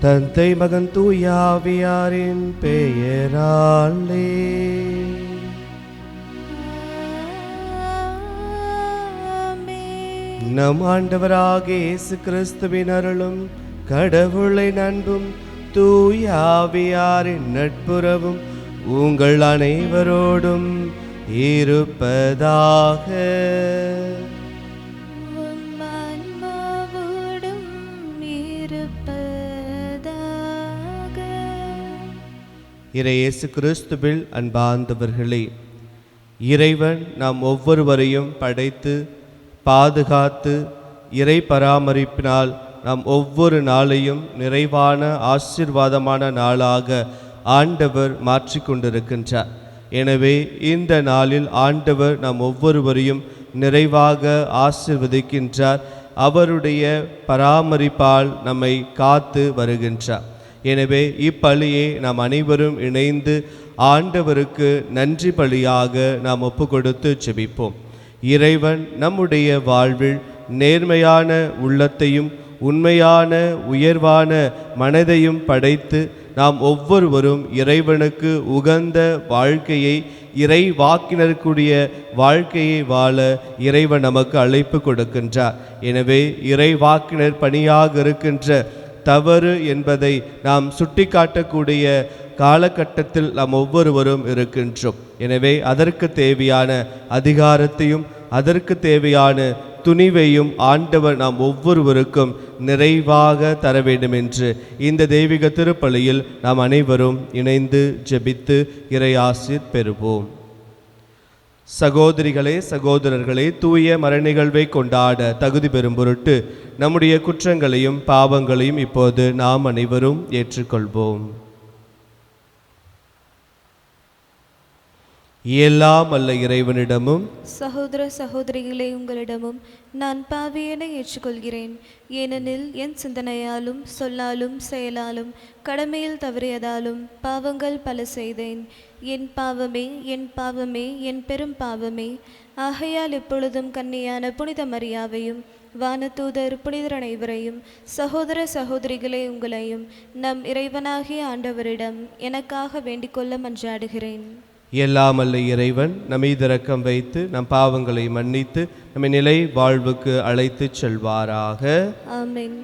தந்தை மகன் தூய ஆவியாரின் பெயராலே. நம் ஆண்டவராகிய இயேசு கிறிஸ்துவின் அருளும் கடவுளின் அன்பும் தூய ஆவியாரின் நட்புறவும் உங்கள் அனைவரோடும் இருப்பதாக. இயேசு கிறிஸ்துவில் அன்பார்ந்தவர்களே, இறைவன் நாம் ஒவ்வொருவரையும் படைத்து பாதுகாத்து இறை பராமரிப்பினால் நாம் ஒவ்வொரு நாளையும் நிறைவான ஆசீர்வாதமான நாளாக ஆண்டவர் மாற்றிக்கொண்டிருக்கின்றார். எனவே இந்த நாளில் ஆண்டவர் நாம் ஒவ்வொருவரையும் நிறைவாக ஆசீர்வதிக்கின்றார். அவருடைய பராமரிப்பால் நம்மை காத்து வருகின்றார். எனவே இப்பலியை நாம் அனைவரும் இணைந்து ஆண்டவருக்கு நன்றி பலியாக நாம் ஒப்பு கொடுத்து ஜெபிப்போம். இறைவன் நம்முடைய வாழ்வில் நேர்மையான உள்ளத்தையும் உண்மையான உயர்வான மனதையும் படைத்து நாம் ஒவ்வொருவரும் இறைவனுக்கு உகந்த வாழ்க்கையை, இறை வாக்கினருக்குரிய வாழ்க்கையை வாழ இறைவன் நமக்கு அழைப்பு கொடுக்கின்றார். எனவே இறை வாக்கினர் பணியாக இருக்கின்ற தவறு என்பதை நாம் சுட்டிக்காட்டக்கூடிய காலகட்டத்தில் நாம் ஒவ்வொருவரும் இருக்கின்றோம். எனவே அதற்கு தேவையான அதிகாரத்தையும் அதற்கு தேவையான துணிவையும் ஆண்டவர் நாம் ஒவ்வொருவருக்கும் நிறைவாக தர வேண்டும் என்று இந்த தெய்வீக திருப்பலியில் நாம் அனைவரும் இணைந்து ஜெபித்து இறையாசீர் பெறுவோம். சகோதரிகளே, சகோதரர்களே, தூய மறைநிகழ்வை கொண்டாட தகுதி பெறும் பொருட்டு நம்முடைய குற்றங்களையும் பாவங்களையும் இப்போது நாம் அனைவரும் ஏற்றுக்கொள்வோம். எல்லாம் அல்ல இறைவனிடமும் சகோதர சகோதரிகளே, உங்களிடமும் நான் பாவியனை ஏற்றுக்கொள்கிறேன். ஏனெனில் என் சிந்தனையாலும் சொல்லாலும் செயலாலும் கடமையில் தவறியதாலும் பாவங்கள் பல செய்தேன். என் பாவமே, என் பாவமே, என் பெரும் பாவமே. ஆகையால் இப்பொழுதும் கன்னியான புனித மரியாவையும் வானதூதர் புனிதர் அனைவரையும் சகோதர சகோதரிகளே உங்களையும் நம் இறைவனாகிய ஆண்டவரிடம் எனக்காக வேண்டிக்கொள்ள மன்றாடுகிறேன். எல்லாம் அல்ல இறைவன் நம்மீது இரக்கம் வைத்து நம் பாவங்களை மன்னித்து நம்மை நிலை வாழ்வுக்கு அழைத்து செல்வாராக. ஆமென்.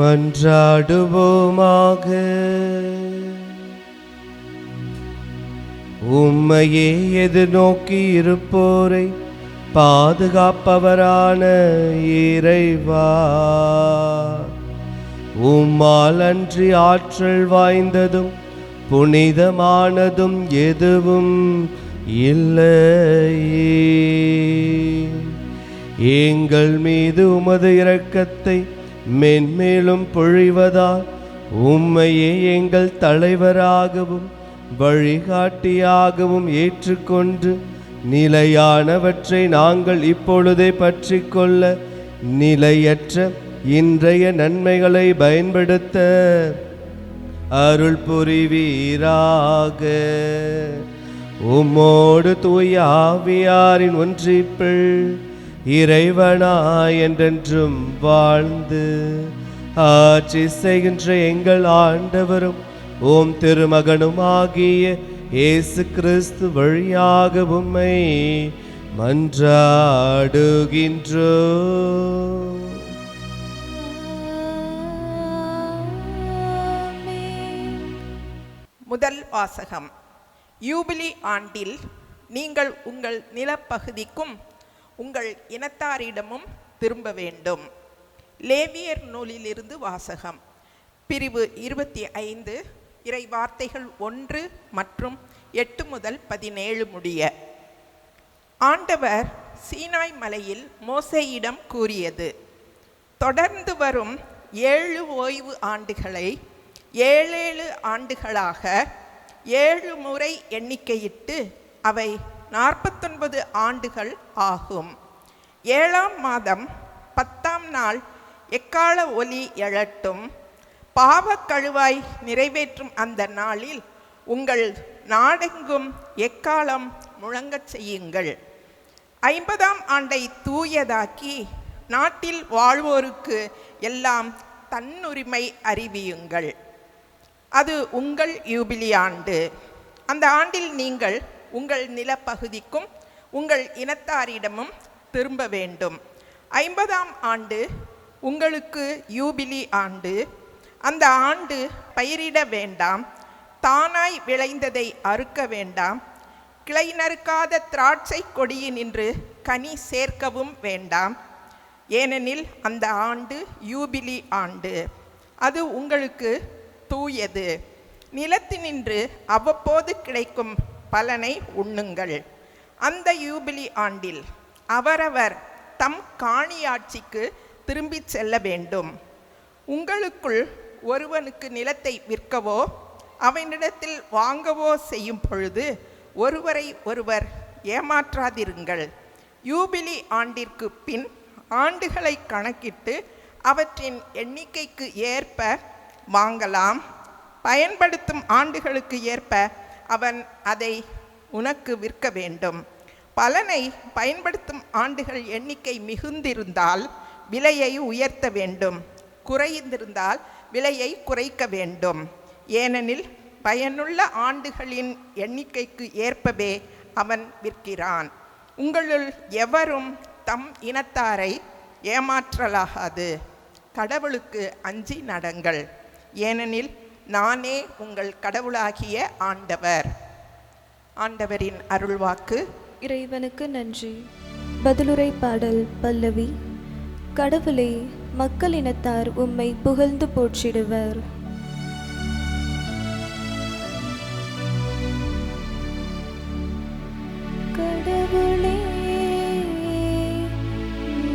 மன்றாடுவோமாக. உம்மையே எதிர்நோக்கி இருப்போரை பாதுகாப்பவரான இறைவா, உம்மால் அன்றி ஆற்றல் வாய்ந்ததும் புனிதமானதும் எதுவும் இல்லையே. எங்கள் மீது உமது இரக்கத்தை மென்மேலும் பொழிவதால் உம்மையே எங்கள் தலைவராகவும் வழிகாட்டியாகவும் ஏற்றுக்கொண்டு நிலையானவற்றை நாங்கள் இப்பொழுதே பற்றி கொள்ள நிலையற்ற இன்றைய நன்மைகளை பயன்படுத்த அருள் புரிவீராக. உம்மோடு தூய ஆவியாரின் ஒன்றிப்பில் இறைவனாய் என்றென்றும் வாழ்ந்து ஆட்சி செய்கின்ற எங்கள் ஆண்டவரும் ஓம் திருமகனுமாகிய இயேசு கிறிஸ்து வழியாக உம்மை மன்றாடுகின்றோம். முதல் வாசகம். யூபிலி ஆண்டில் நீங்கள் உங்கள் நிலப்பகுதிக்கும் உங்கள் இனத்தாரிடமும் திரும்ப வேண்டும். லேவியர் நூலிலிருந்து வாசகம். பிரிவு 25 இறை வார்த்தைகள் 1 மற்றும் 8 முதல் 17 முடிய. ஆண்டவர் சீனாய் மலையில் மோசேயிடம் கூறியது: தொடர்ந்து வரும் 7 ஓய்வு ஆண்டுகளை 7 ஆண்டுகளாக 7 முறை எண்ணிக்கையிட்டு அவை 49 ஆண்டுகள் ஆகும். 7ஆம் மாதம் 10ஆம் நாள் எக்காள ஒலி எழட்டும். பாவக் கழுவாய் நிறைவேற்றும் அந்த நாளில் உங்கள் நாடெங்கும் எக்காளம் முழங்கச் செய்யுங்கள். 50ஆம் ஆண்டை தூயதாக்கி நாட்டில் வாழ்வோருக்கு எல்லாம் தன்னுரிமை அறிவியுங்கள். அது உங்கள் யூபிலி ஆண்டு. அந்த ஆண்டில் நீங்கள் உங்கள் நிலப்பகுதிக்கும் உங்கள் இனத்தாரிடமும் திரும்ப வேண்டும். 50ஆம் ஆண்டு உங்களுக்கு யூபிலி ஆண்டு. அந்த ஆண்டு பயிரிட வேண்டாம், தானாய் விளைந்ததை அறுக்க வேண்டாம், கிளை நறுக்காத திராட்சை கொடியினின்று கனி சேர்க்கவும் வேண்டாம். ஏனெனில் அந்த ஆண்டு யூபிலி ஆண்டு, அது உங்களுக்கு தூயது. நிலத்தினின்று அவ்வப்போது கிடைக்கும் பலனை உண்ணுங்கள். அந்த யூபிலி ஆண்டில் அவரவர் தம் காணியாட்சிக்கு திரும்பி செல்ல வேண்டும். உங்களுக்குள் ஒருவனுக்கு நிலத்தை விற்கவோ அவனிடத்தில் வாங்கவோ செய்யும் பொழுது ஒருவரை ஒருவர் ஏமாற்றாதிருங்கள். யூபிலி ஆண்டிற்கு பின் ஆண்டுகளை கணக்கிட்டு அவற்றின் எண்ணிக்கைக்கு ஏற்ப வாங்கலாம். பயன்படுத்தும் ஆண்டுகளுக்கு ஏற்ப அவன் அதை உனக்கு விற்க வேண்டும். பலனை பயன்படுத்தும் ஆண்டுகள் எண்ணிக்கை மிகுந்திருந்தால் விலையை உயர்த்த வேண்டும், குறைந்திருந்தால் விலையை குறைக்க வேண்டும். ஏனெனில் பயனுள்ள ஆண்டுகளின் எண்ணிக்கைக்கு ஏற்பவே அவன் விற்கிறான். உங்களுள் எவரும் தம் இனத்தாரை ஏமாற்றலாகாது. கடவுளுக்கு அஞ்சி நடங்கள், ஏனெனில் நானே உங்கள் கடவுளாகிய ஆண்டவர். ஆண்டவரின் அருள்வாக்கு. இறைவனுக்கு நன்றி. பதிலுரை பாடல் பல்லவி. கடவுளே, மக்களினத்தார் உம்மை புகழ்ந்து போற்றிடுவர். கடவுளே,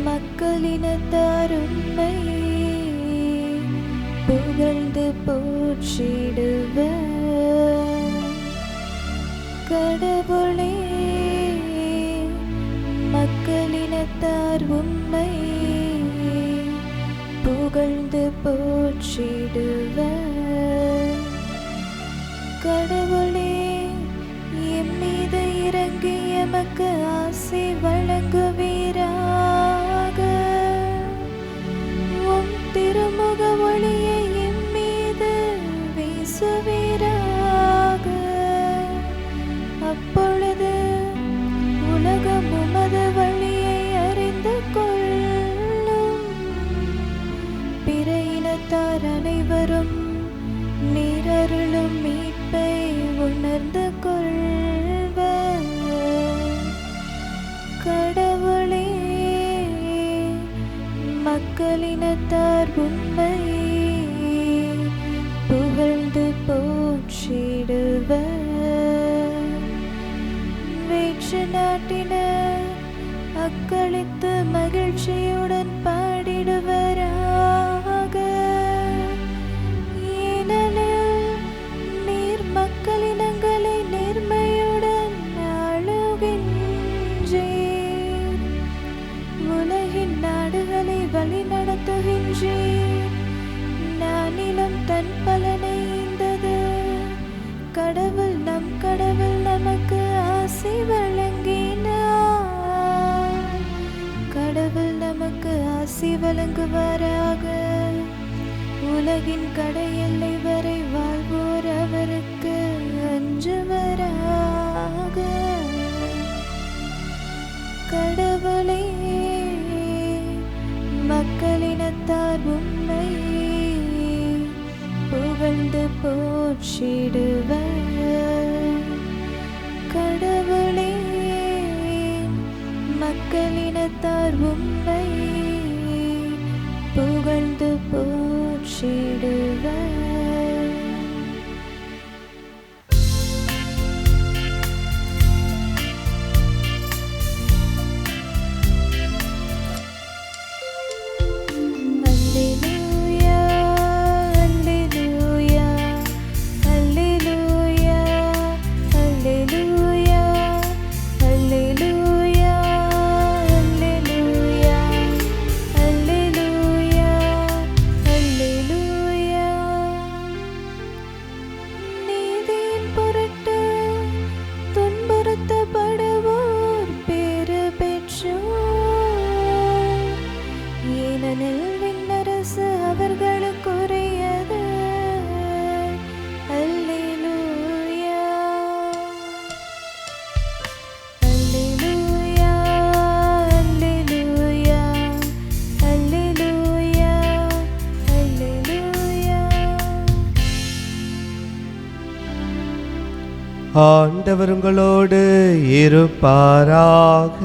மக்களினத்தார் உம்மை புகழ்ந்து போற்றிடுவர். கடவுளே, மக்களினத்தார் உம்மை புகழ்ந்து போற்றிடுவர். கடவுளே, எம்மீது இறங்கி எமக்கு ஆசி வழங்குவீராக. உம் திருமுக ஒளியை எம்மீது வீசுவீராக. அப்பொழுது உலகம் உமது வழியை அறிந்து கொள்ளும். பிற இனத்தார் அனைவரும் நீரருளும் மீட்பை உணர்ந்து கொள்வர். கடவுளே, மக்களினத்தார் உம்மை புகழ்ந்து போற்றிடுவர். வேற்று நாட்டினர் அக்களித்து மகிழ்ச்சியுடன் பாடிடுவராக. ஏனெனில் நீர் மக்களினங்களை நேர்மையுடன் ஆளுகின்றீர். உலகின் நாடுகளை வழி நடத்துகின்றீர். நானிலம் தன் பலனை ஈந்தது. கடவுள் நம் கடவுள் நமக்கு ஆசி வழங்கினார். கடவுள் நமக்கு ஆசி மக்களினத்தார் உம்மை புகழ்ந்து போற்றிடுவர். ஆண்டவர் உங்களோடு இருப்பாராக.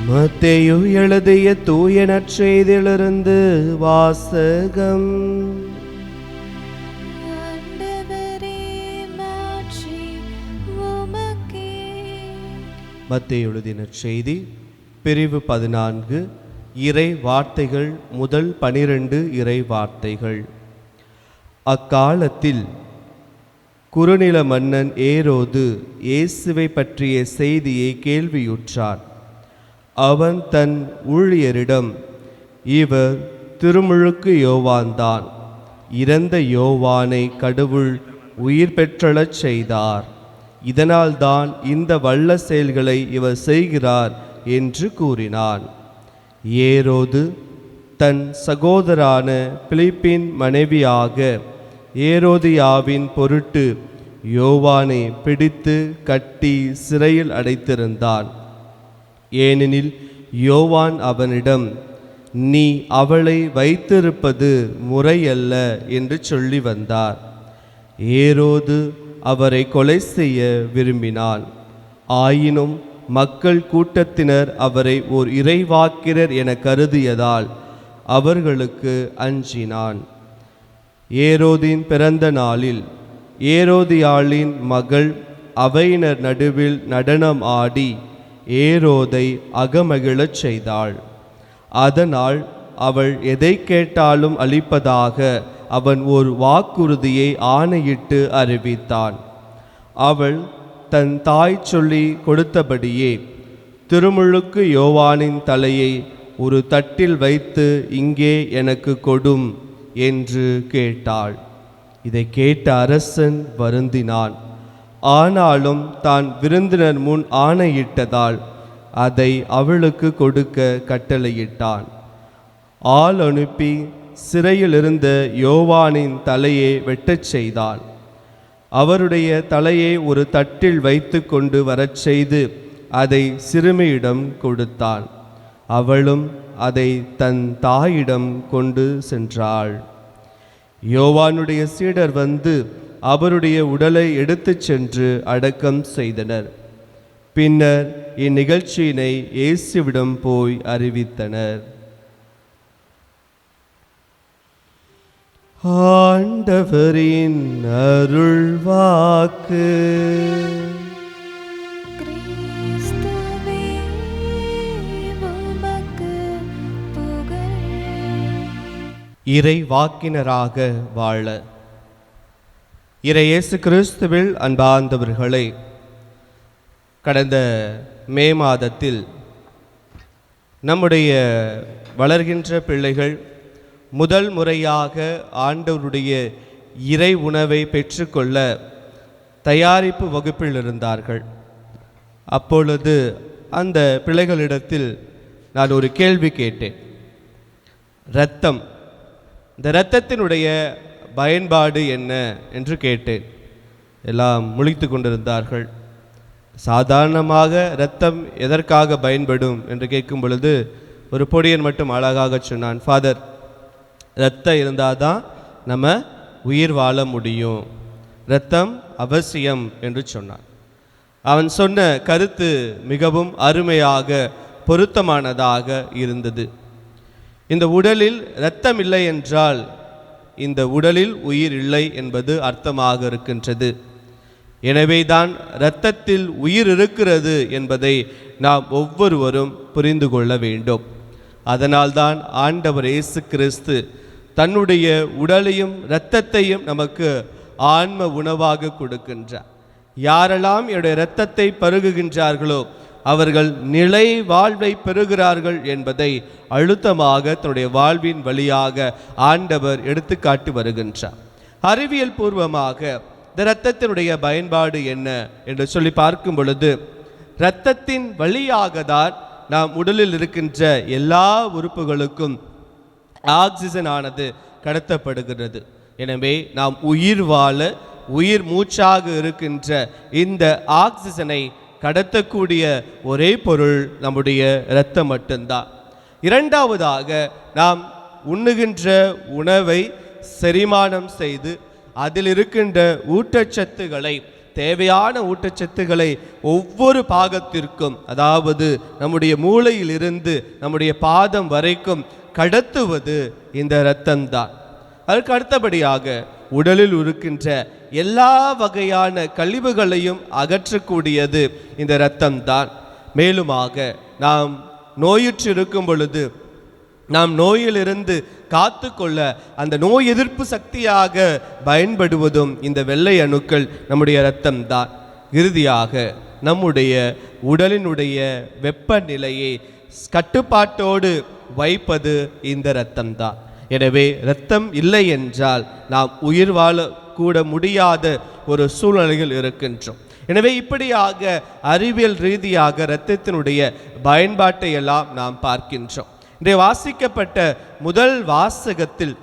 மத்தேயு எழுதிய தூய நற்செய்தியிலிருந்து வாசகம். மத்தேயு எழுதிய நற்செய்தி பிரிவு 14 இறை வார்த்தைகள் முதல் 12 இறை வார்த்தைகள். அக்காலத்தில் குறுநில மன்னன் ஏரோது இயேசுவை பற்றிய செய்தியை கேள்வியுற்றார். அவன் தன் ஊழியரிடம், இவர் திருமுழுக்கு யோவான்தான். இறந்த யோவானை கடவுள் உயிர் பெற்றெழச் செய்தார். இதனால்தான் இந்த வல்ல செயல்களை இவர் செய்கிறார் என்று கூறினான். ஏரோது தன் சகோதரான பிலிப்பின் மனைவியாக ஏரோதியாவின் பொருட்டு யோவானை பிடித்து கட்டி சிறையில் அடைத்திருந்தான். ஏனெனில் யோவான் அவனிடம், நீ அவளை வைத்திருப்பது முறையல்ல என்று சொல்லி வந்தார். ஏரோது அவரை கொலை செய்ய விரும்பினான். ஆயினும் மக்கள் கூட்டத்தினர் அவரை ஓர் இறைவாக்கினர் என கருதியதால் அவர்களுக்கு அஞ்சினான். ஏரோதின் பிறந்த நாளில் ஏரோதியாளின் மகள் அவையினர் நடுவில் நடனம் ஆடி ஏரோதை அகமகிழச் செய்தாள். அதனால் அவள் எதை கேட்டாலும் அளிப்பதாக அவன் ஒரு வாக்குறுதியை ஆணையிட்டு அறிவித்தான். அவள் தன் தாய் சொல்லி கொடுத்தபடியே திருமுழுக்கு யோவானின் தலையை ஒரு தட்டில் வைத்து இங்கே எனக்கு கொடும் என்று கேட்டாள். இதை கேட்ட அரசன் வருந்தினான். ஆனாலும் தான் விருந்தினர் முன் ஆணையிட்டதால் அதை அவளுக்கு கொடுக்க கட்டளையிட்டான். ஆள் அனுப்பி சிறையில் இருந்த யோவானின் தலையை வெட்டச் செய்தான். அவருடைய தலையை ஒரு தட்டில் வைத்து கொண்டு வரச் செய்து அதை சிறுமியிடம் கொடுத்தான். அவளும் அதை தன் தாயிடம் கொண்டு சென்றாள். யோவானுடைய சீடர் வந்து அவருடைய உடலை எடுத்துச் சென்று அடக்கம் செய்தனர். பின்னர் இந்நிகழ்ச்சியினை இயேசுவிடம் போய் அறிவித்தனர். ஆண்டவரின் அருள்வாக்கு. இறை வாக்கினராக வாழ. இறை இயேசு கிறிஸ்துவில் அன்பார்ந்தவர்களே, கடந்த மே மாதத்தில் நம்முடைய வளர்கின்ற பிள்ளைகள் முதல் முறையாக ஆண்டவருடைய இறை உணவை பெற்றுக்கொள்ள தயாரிப்பு வகுப்பில் இருந்தார்கள். அப்பொழுது அந்த பிள்ளைகளிடத்தில் நான் ஒரு கேள்வி கேட்டேன். இரத்தம், இந்த இரத்தத்தினுடைய பயன்பாடு என்ன என்று கேட்டேன். எல்லாம் முழித்து கொண்டிருந்தார்கள். சாதாரணமாக இரத்தம் எதற்காக பயன்படும் என்று கேட்கும் பொழுது ஒரு பொடியன் மட்டும் அழகாக சொன்னான், ஃபாதர், இரத்தம் இருந்தால் தான் நம்ம உயிர் வாழ முடியும். இரத்தம் அவசியம் என்று சொன்னான். அவன் சொன்ன கருத்து மிகவும் அருமையாக பொருத்தமானதாக இருந்தது. இந்த உடலில் இரத்தம் இல்லை என்றால் இந்த உடலில் உயிர் இல்லை என்பது அர்த்தமாக இருக்கின்றது. எனவேதான் இரத்தத்தில் உயிர் இருக்கிறது என்பதை நாம் ஒவ்வொருவரும் புரிந்து கொள்ள வேண்டும். அதனால்தான் ஆண்டவர் இயேசு கிறிஸ்து தன்னுடைய உடலையும் இரத்தத்தையும் நமக்கு ஆன்ம உணவாக கொடுக்கின்றார். யாரெல்லாம் என்னுடைய இரத்தத்தை பருகுகின்றார்களோ அவர்கள் நிலை வாழ்வை பெறுகிறார்கள் என்பதை அழுத்தமாக தன்னுடைய வாழ்வின் வழியாக ஆண்டவர் எடுத்துக்காட்டி வருகின்றார். அறிவியல் பூர்வமாக இந்த இரத்தத்தினுடைய பயன்பாடு என்ன என்று சொல்லி பார்க்கும் பொழுது, இரத்தத்தின் வழியாக தான் நாம் உடலில் இருக்கின்ற எல்லா உறுப்புகளுக்கும் ஆக்சிஜன் ஆனது கடத்தப்படுகிறது. எனவே நாம் உயிர் வாழ உயிர் மூச்சாக இருக்கின்ற இந்த ஆக்சிஜனை கடத்தக்கூடிய ஒரே பொருள் நம்முடைய இரத்தம் மட்டும்தான். இரண்டாவதாக நாம் உண்ணுகின்ற உணவை செரிமானம் செய்து அதில் இருக்கின்ற ஊட்டச்சத்துக்களை, தேவையான ஊட்டச்சத்துக்களை ஒவ்வொரு பாகத்திற்கும், அதாவது நம்முடைய மூளையிலிருந்து நம்முடைய பாதம் வரைக்கும் கடத்துவது இந்த இரத்தம்தான். அதற்கு அடுத்தபடியாக உடலில் இருக்கின்ற எல்லா வகையான கழிவுகளையும் அகற்றக்கூடியது இந்த இரத்தம்தான். மேலுமாக நாம் நோயுற்று இருக்கும் பொழுது நாம் நோயிலிருந்து காத்து கொள்ள அந்த நோய் எதிர்ப்பு சக்தியாக பயன்படுவதும் இந்த வெள்ளை அணுக்கள் நம்முடைய இரத்தம்தான். இறுதியாக நம்முடைய உடலினுடைய வெப்பநிலையை கட்டுப்பாட்டோடு வைப்பது இந்த இரத்தம்தான். எனவே இரத்தம் இல்லை என்றால் நாம் உயிர் வாழக்கூட முடியாத ஒரு சூழ்நிலையில் இருக்கின்றோம். எனவே இப்படியாக அறிவியல் ரீதியாக இரத்தத்தினுடைய பயன்பாட்டை எல்லாம் நாம் பார்க்கின்றோம். இன்றைய வாசிக்கப்பட்ட முதல் வாசகத்தில்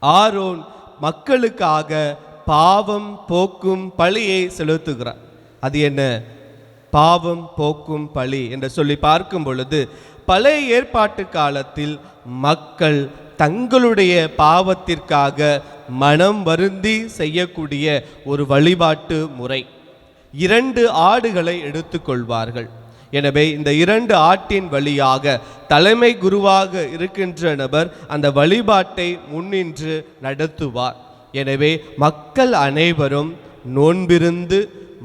ஆரோன் மக்களுக்காக பாவம் போக்கும் பழியை செலுத்துகிறார். அது என்ன பாவம் போக்கும் பழி என்று சொல்லி பார்க்கும் பொழுது, பழைய ஏற்பாட்டு காலத்தில் மக்கள் தங்களுடைய பாவத்திற்காக மனம் வருந்தி செய்யக்கூடிய ஒரு வழிபாட்டு முறை. 2 ஆடுகளை எடுத்துக்கொள்வார்கள். எனவே இந்த 2 ஆட்டின் வழியாக தலைமை குருவாக இருக்கின்ற நபர் அந்த வழிபாட்டை முன்னின்று நடத்துவார். எனவே மக்கள் அனைவரும் நோன்பிருந்து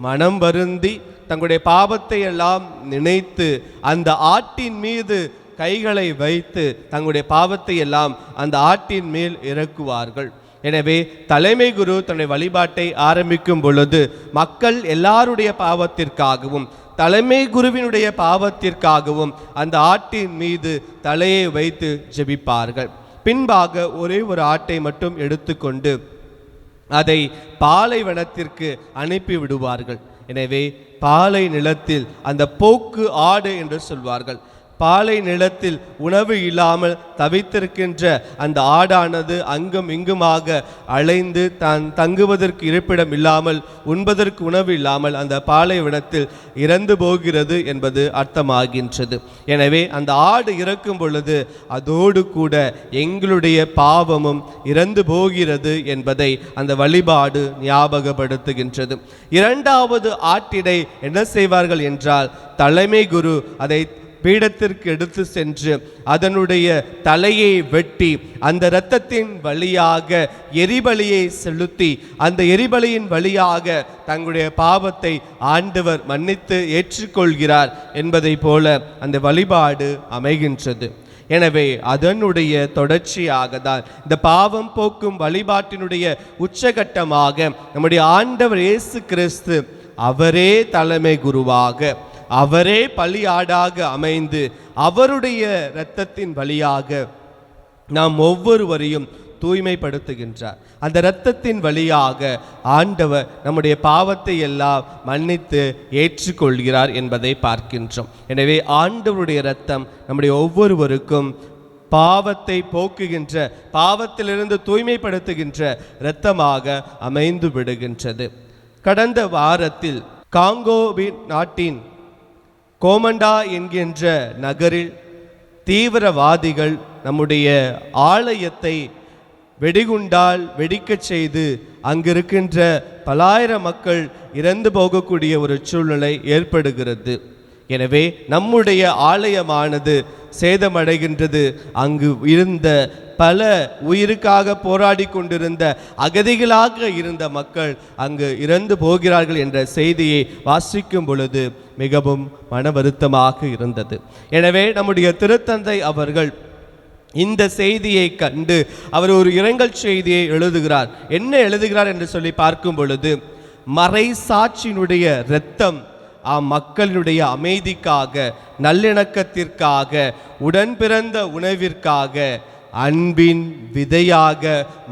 மனம் வருந்தி தங்களுடைய பாவத்தை எல்லாம் நினைத்து அந்த ஆட்டின் மீது கைகளை வைத்து தங்களுடைய பாவத்தை எல்லாம் அந்த ஆட்டின் மேல் இறக்குவார்கள். எனவே தலைமை குரு தன்னுடைய வழிபாட்டை ஆரம்பிக்கும் பொழுது மக்கள் எல்லாருடைய பாவத்திற்காகவும் தலைமை குருவினுடைய பாவத்திற்காகவும் அந்த ஆட்டின் மீது தலையை வைத்து ஜெபிப்பார்கள். பின்பாக ஒரே ஒரு ஆட்டை மட்டும் எடுத்துக்கொண்டு அதை பாலைவனத்திற்கு அனுப்பி விடுவார்கள். எனவே பாலை நிலத்தில் அந்த போக்கு ஆடு என்று சொல்வார்கள். பாலை நிலத்தில் உணவு இல்லாமல் தவித்திருக்கின்ற அந்த ஆடானது அங்கும் இங்குமாக அலைந்து தான் தங்குவதற்கு இருப்பிடம் இல்லாமல் உண்பதற்கு உணவு இல்லாமல் அந்த பாலைவனத்தில் இறந்து போகிறது என்பது அர்த்தமாகின்றது. எனவே அந்த ஆடு இறக்கும் பொழுது அதோடு கூட எங்களுடைய பாவமும் இறந்து போகிறது என்பதை அந்த வழிபாடு ஞாபகப்படுத்துகின்றது. 2வது ஆட்டினை என்ன செய்வார்கள் என்றால், தலைமை குரு அதை பீடத்திற்கு எடுத்து சென்று அதனுடைய தலையை வெட்டி அந்த இரத்தத்தின் வழியாக எரிபலியை செலுத்தி அந்த எரிபலியின் வழியாக தங்களுடைய பாவத்தை ஆண்டவர் மன்னித்து ஏற்றுக்கொள்கிறார் என்பதை போல அந்த வழிபாடு அமைகின்றது. எனவே அதனுடைய தொடர்ச்சியாக தான் இந்த பாவம் போக்கும் வழிபாட்டினுடைய உச்சகட்டமாக நம்முடைய ஆண்டவர் இயேசு கிறிஸ்து அவரே தலைமை குருவாக அவரே பலியாடாக அமைந்து அவருடைய இரத்தத்தின் வழியாக நாம் ஒவ்வொருவரையும் தூய்மைப்படுத்துகின்றார். அந்த இரத்தத்தின் வழியாக ஆண்டவர் நம்முடைய பாவத்தை எல்லாம் மன்னித்து ஏற்றுக்கொள்கிறார் என்பதை பார்க்கின்றோம். எனவே ஆண்டவருடைய இரத்தம் நம்முடைய ஒவ்வொருவருக்கும் பாவத்தை போக்குகின்ற, பாவத்திலிருந்து தூய்மைப்படுத்துகின்ற இரத்தமாக அமைந்து விடுகின்றது. கடந்த வாரத்தில் காங்கோவின் நாட்டின் கோமண்டா என்கின்ற நகரில் தீவிரவாதிகள் நம்முடைய ஆலயத்தை வெடிகுண்டால் வெடிக்கச் செய்து அங்கிருக்கின்ற பலாயிரம் மக்கள் இறந்து போகக்கூடிய ஒரு சூழ்நிலை ஏற்படுகிறது. எனவே நம்முடைய ஆலயமானது சேதமடைகின்றது. அங்கு இருந்த பல உயிருக்காக போராடி கொண்டிருந்த அகதிகளாக இருந்த மக்கள் அங்கு இறந்து போகிறார்கள் என்ற செய்தியை வாசிக்கும் பொழுது மிகவும் மன வருத்தமாக இருந்தது. எனவே நம்முடைய திருத்தந்தை அவர்கள் இந்த செய்தியை கண்டு அவர் ஒரு இரங்கல் செய்தியை எழுதுகிறார். என்ன எழுதுகிறார் என்று சொல்லி பார்க்கும் பொழுது, மறைசாட்சியினுடைய இரத்தம் மக்களினுடைய அமைதிக்காக, நல்லிணக்கத்திற்காக, உடன் பிறந்த உணவிற்காக, அன்பின் விதையாக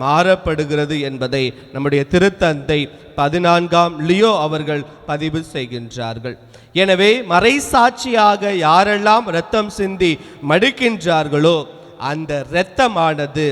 மாறப்படுகிறது என்பதை நம்முடைய திருத்தந்தை 14ஆம் லியோ அவர்கள் பதிவு செய்கின்றார்கள். எனவே மறைசாட்சியாக யாரெல்லாம் இரத்தம் சிந்தி மடிக்கின்றார்களோ அந்த இரத்தமானது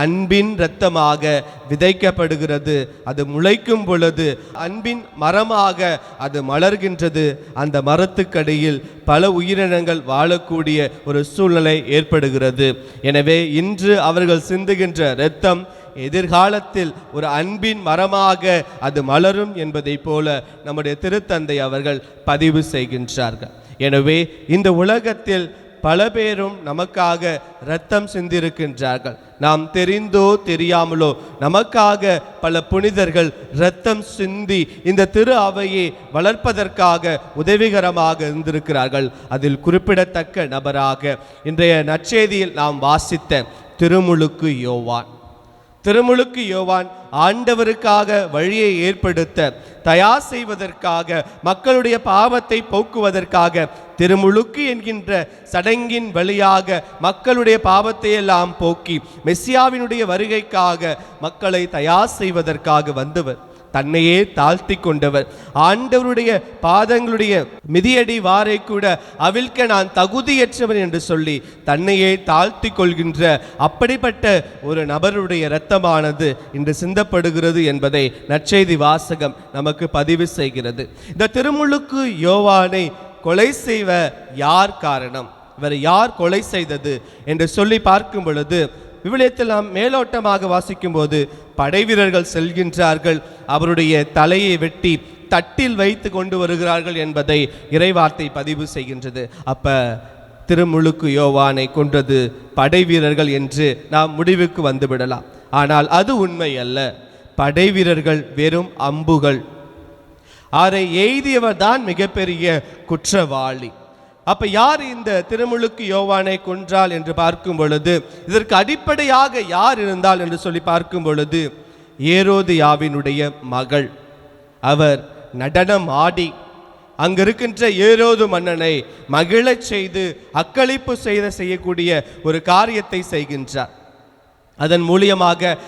அன்பின் இரத்தமாக விதைக்கப்படுகிறது. அது முளைக்கும் பொழுது அன்பின் மரமாக அது மலர்கின்றது. அந்த மரத்துக்கடியில் பல உயிரினங்கள் வாழக்கூடிய ஒரு சூழ்நிலை ஏற்படுகிறது. எனவே இன்று அவர்கள் சிந்துகின்ற இரத்தம் எதிர்காலத்தில் ஒரு அன்பின் மரமாக அது மலரும் என்பதை போல நம்முடைய திருத்தந்தை அவர்கள் பதிவு செய்கின்றார்கள். எனவே இந்த உலகத்தில் பல பேரும் நமக்காக இரத்தம் சிந்திருக்கின்றார்கள். நாம் தெரிந்தோ தெரியாமலோ நமக்காக பல புனிதர்கள் இரத்தம் சிந்தி இந்த திரு அவையை வளர்ப்பதற்காக உதவிகரமாக இருந்திருக்கிறார்கள். அதில் குறிப்பிடத்தக்க நபராக இன்றைய நற்செய்தியில் நாம் வாசித்த திருமுழுக்கு யோவான். திருமுழுக்கு யோவான் ஆண்டவருக்காக வழியை ஏற்படுத்த தயார் செய்வதற்காக, மக்களுடைய பாவத்தை போக்குவதற்காக திருமுழுக்கு என்கின்ற சடங்கின் வழியாக மக்களுடைய பாவத்தை எல்லாம் போக்கி மெசியாவினுடைய வருகைக்காக மக்களை தயார் செய்வதற்காக வந்தவர். தன்னையே தாழ்த்தி கொண்டவர். ஆண்டவருடைய பாதங்களுடைய மிதியடி வாரை கூட அவிழ்க்க நான் தகுதியற்றவன் என்று சொல்லி தன்னையே தாழ்த்தி கொள்கின்ற அப்படிப்பட்ட ஒரு நபருடைய இரத்தமானது இன்று சிந்தப்படுகிறது என்பதை நற்செய்தி வாசகம் நமக்கு பதிவு செய்கிறது. இந்த திருமுழுக்கு யோவானை கொலை செய்வ யார் காரணம், இவர் யார் கொலை செய்தது என்று சொல்லி பார்க்கும் பொழுது விவிலியத்தில் நாம் மேலோட்டமாக வாசிக்கும் போது படை வீரர்கள் செல்கின்றார்கள், அவருடைய தலையை வெட்டி தட்டில் வைத்து கொண்டு வருகிறார்கள் என்பதை இறைவார்த்தை பதிவு செய்கின்றது. அப்ப திருமுழுக்கு யோவானை கொன்றது படை வீரர்கள் என்று நாம் முடிவுக்கு வந்துவிடலாம். ஆனால் அது உண்மை அல்ல. படை வீரர்கள் வெறும் அம்புகள். அதை எய்தியவர் தான் மிகப்பெரிய குற்றவாளி. அப்ப யார் இந்த திருமுழுக்கு யோவானை கொன்றால் என்று பார்க்கும் பொழுது, இதற்கு அடிப்படையாக யார் இருந்தால் என்று சொல்லி பார்க்கும் பொழுது, ஏரோதியாவினுடைய மகள். அவர் நடனம் ஆடி அங்கிருக்கின்ற ஏரோது மன்னனை மகிழச் செய்து அக்களிப்பு செய்யக்கூடிய ஒரு காரியத்தை செய்கின்றார். அதன் மூலியமாக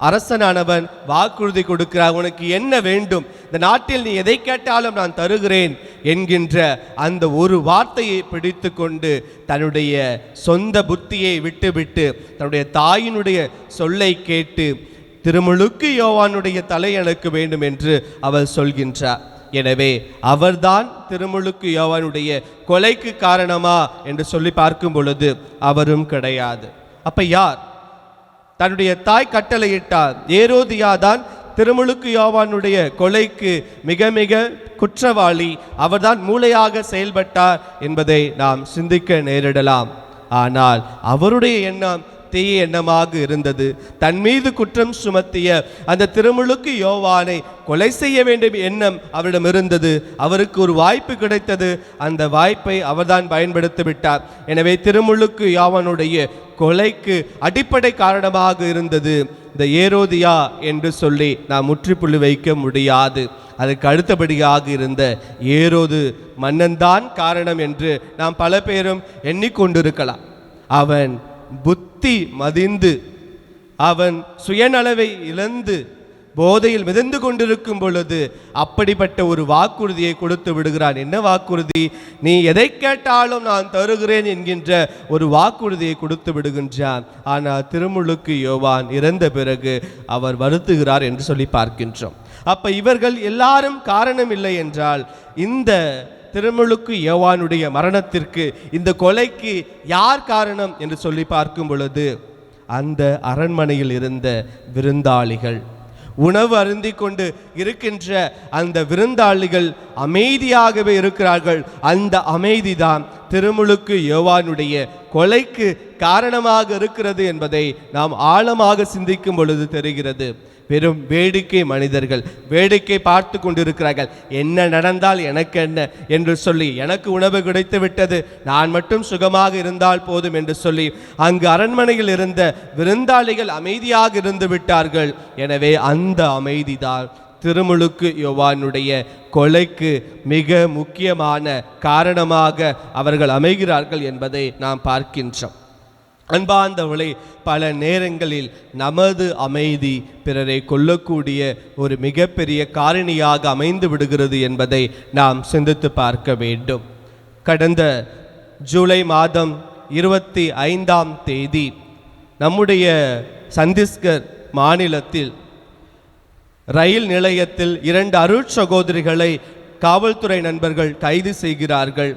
அரசனானவன் வாக்குறுதி கொடுக்கிறார், உனக்கு என்ன வேண்டும், இந்த நாட்டில் நீ எதை கேட்டாலும் நான் தருகிறேன் என்கின்ற அந்த ஒரு வார்த்தையை பிடித்து கொண்டு தன்னுடைய சொந்த புத்தியை விட்டுவிட்டு தன்னுடைய தாயினுடைய சொல்லை கேட்டு திருமுழுக்கு யோவானுடைய தலை எனக்கு வேண்டும் என்று அவள் சொல்கின்றார். எனவே அவர்தான் திருமுழுக்கு யோவானுடைய கொலைக்கு காரணமா என்று சொல்லி பார்க்கும் பொழுது அவரும் கிடையாது. அப்ப யார்? தன்னுடைய தாய் கட்டளையிட்டார். ஏரோதியா தான் திருமுழுக்கு யோவானுடைய கொலைக்கு மிக மிக குற்றவாளி. அவர்தான் மூளையாக செயல்பட்டார் என்பதை நாம் சிந்திக்க நேரிடலாம். ஆனால் அவருடைய எண்ணம் தீய எண்ணமாக இருந்தது. தன் மீது குற்றம் சுமத்திய அந்த திருமுழுக்கு யோவானை கொலை செய்ய வேண்டும் எண்ணம் அவரிடம் இருந்தது. அவருக்கு ஒரு வாய்ப்பு கிடைத்தது, அந்த வாய்ப்பை அவர்தான் பயன்படுத்தி விட்டார். எனவே திருமுழுக்கு யோவானுடைய கொலைக்கு அடிப்படை காரணமாக இருந்தது இந்த ஏரோதியா என்று சொல்லி நாம் முற்றுப்புள்ளி வைக்க முடியாது. அதுக்கு அடுத்தபடியாக இருந்த ஏரோது மன்னன்தான் காரணம் என்று நாம் பல பேரும் எண்ணிக்கொண்டிருக்கலாம். அவன் புத்தி மதிந்து, அவன் சுயநலவை இழந்து போதையில் மிதந்து கொண்டிருக்கும் பொழுது அப்படிப்பட்ட ஒரு வாக்குறுதியை கொடுத்து விடுகிறான். என்ன வாக்குறுதி? நீ எதை கேட்டாலும் நான் தருகிறேன் என்கின்ற ஒரு வாக்குறுதியை கொடுத்து விடுகின்றான். ஆனால் திருமுழுக்கு யோவான் இறந்த பிறகு அவர் வருத்துகிறார் என்று சொல்லி பார்க்கின்றோம். அப்ப இவர்கள் எல்லாரும் காரணம் இல்லை என்றால் இந்த திருமுழுக்கு யோவானுடைய மரணத்திற்கு, இந்த கொலைக்கு யார் காரணம் என்று சொல்லி பார்க்கும் பொழுது அந்த அரண்மனையில் இருந்த விருந்தாளிகள். உணவு அருந்தி கொண்டு இருக்கின்ற அந்த விருந்தாளிகள் அமைதியாகவே இருக்கிறார்கள். அந்த அமைதிதான் திருமுழுக்கு யோவானுடைய கொலைக்கு காரணமாக இருக்கிறது என்பதை நாம் ஆழமாக சிந்திக்கும் பொழுது தெரிகிறது. வெறும் வேடிக்கை மனிதர்கள் வேடிக்கை பார்த்து கொண்டிருக்கிறார்கள். என்ன நடந்தால் எனக்கு என்ன என்று சொல்லி, எனக்கு உணவு கிடைத்து விட்டது, நான் மட்டும் சுகமாக இருந்தால் போதும் என்று சொல்லி அங்கு அரண்மனையில் இருந்த விருந்தாளிகள் அமைதியாக இருந்து விட்டார்கள். எனவே அந்த அமைதிதான் திருமுழுக்கு யோவானுடைய கொலைக்கு மிக முக்கியமான காரணமாக அவர்கள் அமைகிறார்கள் என்பதை நாம் பார்க்கின்றோம். அன்பார்ந்தவர்களே, பல நேரங்களில் நமது அமைதி பிறரை கொல்லக்கூடிய ஒரு மிகப்பெரிய காரணியாக அமைந்து விடுகிறது என்பதை நாம் சிந்தித்து பார்க்க வேண்டும். கடந்த ஜூலை மாதம் 25ஆம் தேதி நம்முடைய சத்தீஸ்கர் மாநிலத்தில் ரயில் நிலையத்தில் 2 அருட்சகோதரிகளை காவல்துறை நண்பர்கள் கைது செய்கிறார்கள்.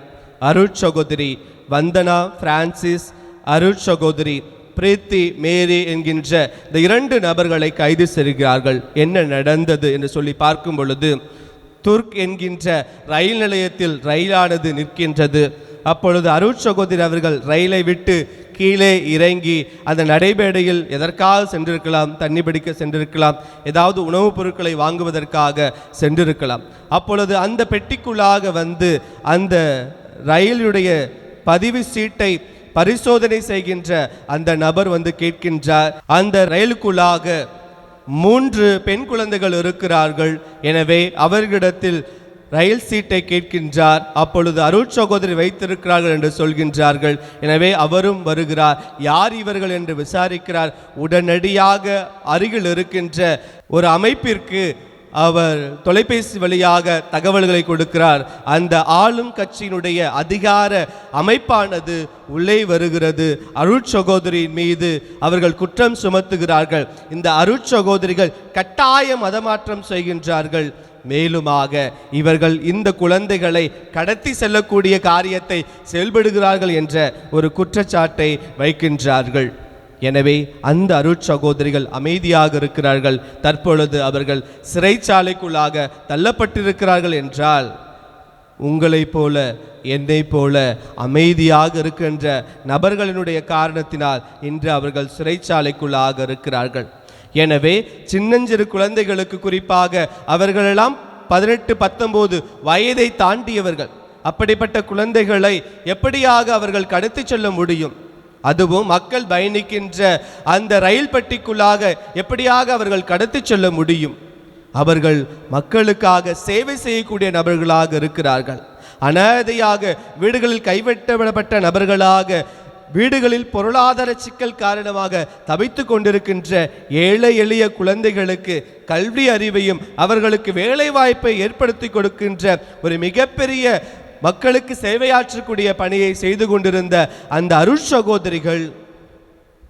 அருட்சகோதரி வந்தனா பிரான்சிஸ், அருட்சகோதரி பிரீத்தி மேரி என்கின்ற இந்த 2 நபர்களை கைது செய்கிறார்கள். என்ன நடந்தது என்று சொல்லி பார்க்கும் பொழுது, துர்க் என்கின்ற ரயில் நிலையத்தில் ரயிலானது நிற்கின்றது. அப்பொழுது அருட்சகோதரி அவர்கள் ரயிலை விட்டு கீழே இறங்கி அந்த நடைபேடையில் எதற்காக சென்றிருக்கலாம், தண்ணி பிடிக்க சென்றிருக்கலாம், ஏதாவது உணவுப் பொருட்களை வாங்குவதற்காக சென்றிருக்கலாம். அப்பொழுது அந்த பெட்டிக்குள்ளாக வந்து அந்த ரயிலுடைய பதிவு சீட்டை பரிசோதனை செய்கின்ற அந்த நபர் வந்து கேட்கின்றார். அந்த ரயிலுக்குள்ளாக 3 பெண் குழந்தைகள் இருக்கிறார்கள். எனவே அவர்களிடத்தில் ரயில் சீட்டை கேட்கின்றார். அப்பொழுது அருட்சகோதரி வைத்திருக்கிறார்கள் என்று சொல்கின்றார்கள். எனவே அவரும் வருகிறார். யார் இவர்கள் என்று விசாரிக்கிறார். உடனடியாக அருகில் இருக்கின்ற ஒரு அமைப்பிற்கு அவர் தொலைபேசி வழியாக தகவல்களை கொடுக்கிறார். அந்த ஆளும் கட்சியினுடைய அதிகார அமைப்பானது உள்ளே வருகிறது. அருட்சகோதரியின் மீது அவர்கள் குற்றம் சுமத்துகிறார்கள். இந்த அருட்சகோதரிகள் கட்டாய மதமாற்றம் செய்கின்றார்கள். மேலுமாக இவர்கள் இந்த குழந்தைகளை கடத்தி செல்லக்கூடிய காரியத்தை செயல்படுகிறார்கள் என்ற ஒரு குற்றச்சாட்டை வைக்கின்றார்கள். எனவே அந்த அருட்சகோதரிகள் அமைதியாக இருக்கிறார்கள். தற்பொழுது அவர்கள் சிறைச்சாலைக்குள்ளாக தள்ளப்பட்டிருக்கிறார்கள் என்றால், உங்களைப் போல என்னை போல அமைதியாக இருக்கின்ற நபர்களினுடைய காரணத்தினால் இன்று அவர்கள் சிறைச்சாலைக்குள்ளாக இருக்கிறார்கள். எனவே சின்னஞ்சிறு குழந்தைகளுக்கு, குறிப்பாக அவர்களெல்லாம் 18-19 வயதை தாண்டியவர்கள், அப்படிப்பட்ட குழந்தைகளை எப்படியாக அவர்கள் கடத்தி செல்ல முடியும்? அதுவும் மக்கள் பயணிக்கின்ற அந்த ரயில் பெட்டிக்குள்ளாக எப்படியாக அவர்கள் கடத்தி செல்ல முடியும்? அவர்கள் மக்களுக்காக சேவை செய்யக்கூடிய நபர்களாக இருக்கிறார்கள். அனாதையாக வீடுகளில் கைவிட்டப்பட்ட நபர்களாக, வீடுகளில் பொருளாதார சிக்கல் காரணமாக தவித்து கொண்டிருக்கின்ற ஏழை எளிய குழந்தைகளுக்கு கல்வி அறிவையும் அவர்களுக்கு வேலை வாய்ப்பை ஏற்படுத்தி கொடுக்கின்ற ஒரு மிகப்பெரிய மக்களுக்கு சேவையாற்றக்கூடிய பணியை செய்து கொண்டிருந்த அந்த அருட்சகோதரிகள்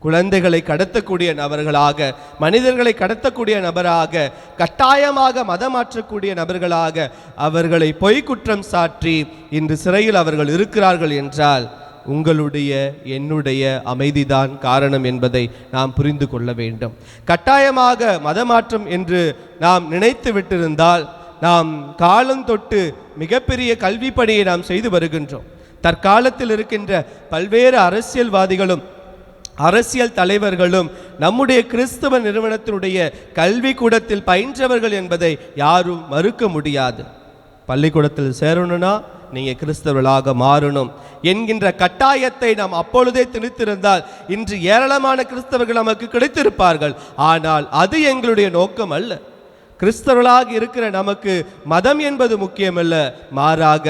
குழந்தைகளை கடத்தக்கூடிய நபர்களாக, மனிதர்களை கடத்தக்கூடிய நபராக, கட்டாயமாக மதமாற்றக்கூடிய நபர்களாக அவர்களை பொய் குற்றம் சாற்றி இன்று சிறையில் அவர்கள் இருக்கிறார்கள் என்றால், உங்களுடைய என்னுடைய அமைதிதான் காரணம் என்பதை நாம் புரிந்து கொள்ள வேண்டும். கட்டாயமாக மதமாற்றம் என்று நாம் நினைத்து விட்டிருந்தால், நாம் காலம் தொட்டு மிகப்பெரிய கல்வி பணியை நாம் செய்து வருகின்றோம். தற்காலத்தில் இருக்கின்ற பல்வேறு அரசியல்வாதிகளும் அரசியல் தலைவர்களும் நம்முடைய கிறிஸ்தவ நிறுவனத்தினுடைய கல்வி கூடத்தில் பயின்றவர்கள் என்பதை யாரும் மறுக்க முடியாது. பள்ளிக்கூடத்தில் சேரணும்னா நீங்கள் கிறிஸ்தவர்களாக மாறணும் என்கின்ற கட்டாயத்தை நாம் அப்பொழுதே திணித்திருந்தால் இன்று ஏராளமான கிறிஸ்தவர்கள் நமக்கு கிடைத்திருப்பார்கள். ஆனால் அது எங்களுடைய நோக்கம் அல்ல. கிறிஸ்தவர்களாக இருக்கிற நமக்கு மதம் என்பது முக்கியமல்ல, மாறாக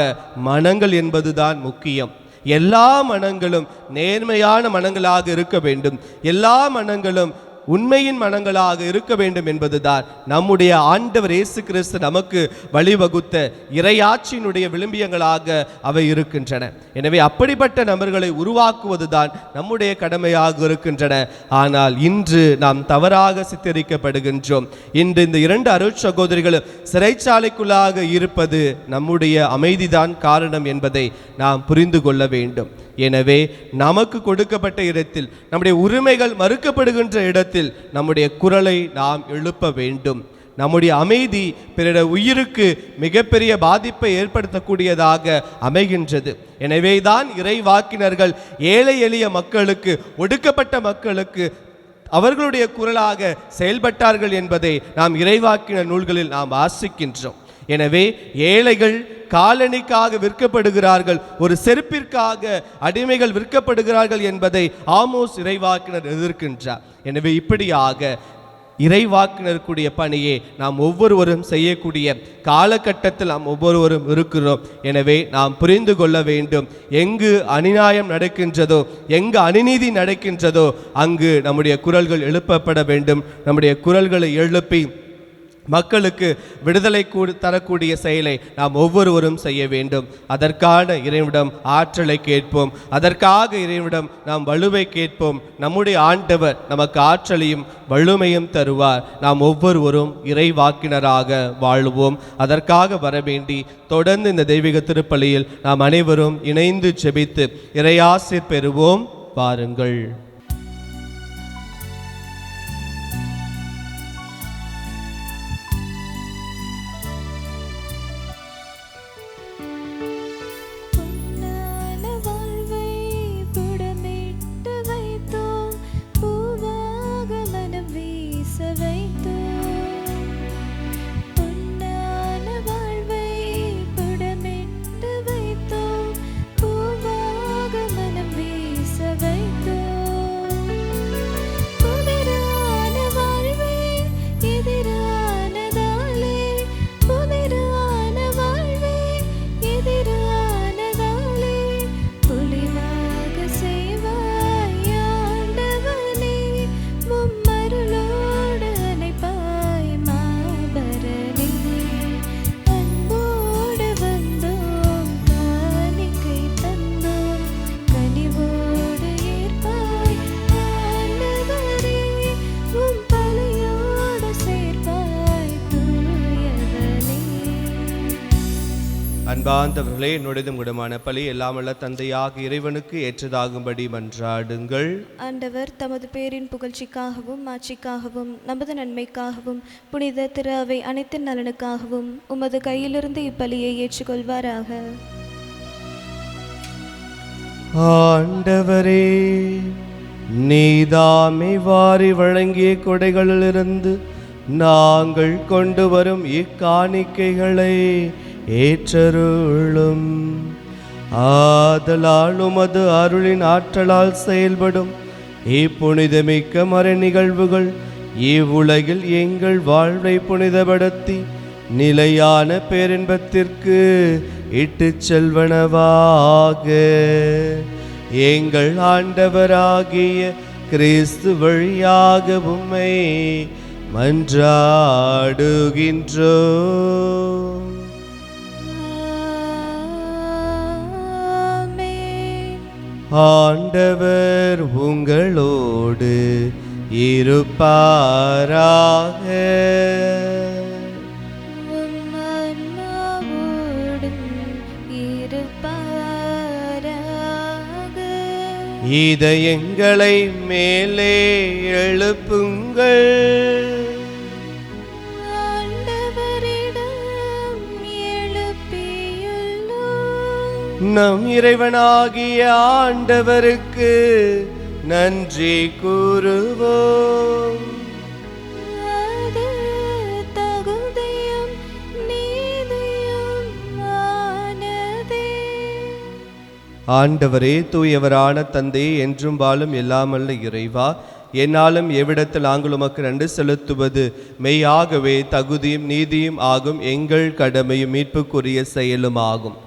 மனங்கள் என்பதுதான் முக்கியம். எல்லா மனங்களும் நேர்மையான மனங்களாக இருக்க வேண்டும். எல்லா மனங்களும் உண்மையின் மனங்களாக இருக்க வேண்டும் என்பதுதான் நம்முடைய ஆண்டவர் இயேசு கிறிஸ்து நமக்கு வழிவகுத்த இறையாட்சியினுடைய விளிம்பியங்களாக அவை இருக்கின்றன. எனவே அப்படிப்பட்ட நபர்களை உருவாக்குவதுதான் நம்முடைய கடமையாக இருக்கின்றன. ஆனால் இன்று நாம் தவறாக சித்தரிக்கப்படுகின்றோம். இன்று இந்த 2 அருட்சகோதரிகளும் சிறைச்சாலைக்குள்ளாக இருப்பது நம்முடைய அமைதிதான் காரணம் என்பதை நாம் புரிந்து கொள்ள வேண்டும். எனவே நமக்கு கொடுக்கப்பட்ட இடத்தில், நம்முடைய உரிமைகள் மறுக்கப்படுகின்ற இடத்தில் நம்முடைய குரலை நாம் எழுப்ப வேண்டும். நம்முடைய அமைதி பிறருடைய உயிருக்கு மிகப்பெரிய பாதிப்பை ஏற்படுத்தக்கூடியதாக அமைகின்றது. எனவேதான் இறைவாக்கினர்கள் ஏழை எளிய மக்களுக்கு, ஒடுக்கப்பட்ட மக்களுக்கு அவர்களுடைய குரலாக செயல்பட்டார்கள் என்பதை நாம் இறைவாக்கினர் நூல்களில் நாம் வாசிக்கின்றோம். எனவே ஏழைகள் காலணிக்காக விற்கப்படுகிறார்கள், ஒரு செருப்பிற்காக அடிமைகள் விற்கப்படுகிறார்கள் என்பதை ஆமோஸ் இறைவாக்கினர் எதிர்க்கின்றார். எனவே இப்படியாக இறைவாக்கினருக்குரிய பணியை நாம் ஒவ்வொருவரும் செய்யக்கூடிய காலகட்டத்தில் நாம் ஒவ்வொருவரும் இருக்கிறோம். எனவே நாம் புரிந்து கொள்ள வேண்டும், எங்கு அநியாயம் நடக்கின்றதோ, எங்கு அநீதி நடக்கின்றதோ அங்கு நம்முடைய குரல்கள் எழுப்பப்பட வேண்டும். நம்முடைய குரல்களை எழுப்பி மக்களுக்கு விடுதலை தரக்கூடிய செயலை நாம் ஒவ்வொருவரும் செய்ய வேண்டும். அதற்கான இறைவனிடம் ஆற்றலை கேட்போம், அதற்காக இறைவனிடம் நாம் வலுவை கேட்போம். நம்முடைய ஆண்டவர் நமக்கு ஆற்றலையும் வலுமையும் தருவார். நாம் ஒவ்வொருவரும் இறைவாக்கினராக வாழுவோம். அதற்காக வரவேண்டி தொடர்ந்து இந்த தெய்வீக திருப்பலியில் நாம் அனைவரும் இணைந்து ஜெபித்து இறையாசிர் பெறுவோம். வாருங்கள். அன்பார்ந்தவர்களே, என்னுடையதும் குடமான பலி எல்லாமல்ல தந்தையாக இறைவனுக்கு ஏற்றதாகும்படி மன்றாடுங்கள். ஆண்டவர் தமது பேரின் புகழ்ச்சிக்காகவும் மாட்சிக்காகவும் நமது நன்மைக்காகவும் புனித திரு அவை அனைத்தின் நலனுக்காகவும் உமது கையிலிருந்து இப்பலியை ஏற்றுக்கொள்வாராக. ஆண்டவரே, நீதாமே வாரி வழங்கிய கொடைகளிலிருந்து நாங்கள் கொண்டு வரும் இக்காணிக்கைகளை ஏற்றருளும். ஆதலால் உமது அருளின் ஆற்றலால் செயல்படும் இப்புனிதமிக்க மறை நிகழ்வுகள் இவ்வுலகில் எங்கள் வாழ்வை புனிதப்படுத்தி நிலையான பேரின்பத்திற்கு இட்டுச் செல்வனவாக. எங்கள் ஆண்டவராகிய கிறிஸ்து வழியாக உம்மை மன்றாடுகின்றோம். ஆண்டவர் உங்களோடு இருப்பாராக. இதயங்களை மேலே எழுப்புங்கள். நம் இறைவனாகிய ஆண்டவருக்கு நன்றி கூறுவோம். ஆண்டவரே, தூயவரான தந்தை, என்றும் வாழும் எல்லாமல்ல இறைவா, என்னாலும் எவ்விடத்தில் நாங்கள் உமக்கு நன்றி செலுத்துவது மெய்யாகவே தகுதியும் நீதியும் ஆகும், எங்கள் கடமையும் மீட்புக்குரிய செயலும் ஆகும்.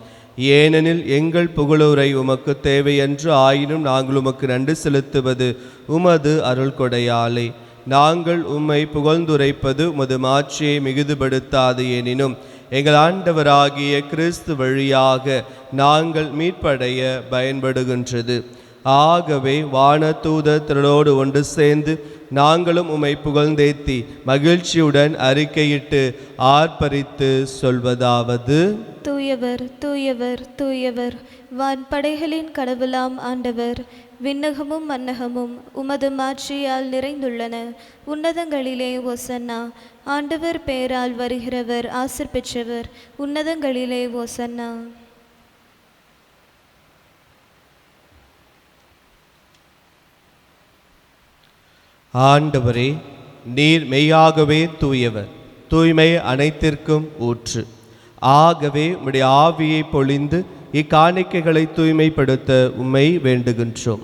ஏனெனில் எங்கள் புகழுரை உமக்கு தேவையன்று, ஆயினும் நாங்கள் உமக்கு நன்றி செலுத்துவது உமது அருள் கொடையாலே. நாங்கள் உம்மை புகழ்ந்துரைப்பது உமது மாட்சியை மிகுதுபடுத்தாது. எனினும் எங்கள் ஆண்டவராகிய கிறிஸ்து வழியாக நாங்கள் மீட்படைய பயன்படுகின்றது. ஆகவே வானதூதர் திரளோடு ஒன்று சேர்ந்து நாங்களும் உம்மை புகழ்ந்தேத்தி மகிழ்ச்சியுடன் அறிக்கையிட்டு ஆர்ப்பரித்து சொல்வதாவது: தூயவர் தூயவர் தூயவர், வான்படைகளின் கடவுளாம் ஆண்டவர். விண்ணகமும் மன்னகமும் உமது மாட்சியால் நிறைந்துள்ளன. உன்னதங்களிலே ஓசன்னா. ஆண்டவர் பெயரால் வருகிறவர் ஆசீர் பெற்றவர். உன்னதங்களிலே ஓசன்னா. ஆண்டவரே, நீர் மெய்யாகவே தூயவர், தூய்மை அனைத்திற்கும் ஊற்று. ஆகவே உம்முடைய ஆவியை பொழிந்து இக்காணிக்கைகளை தூய்மைப்படுத்த உம்மை வேண்டுகின்றோம்.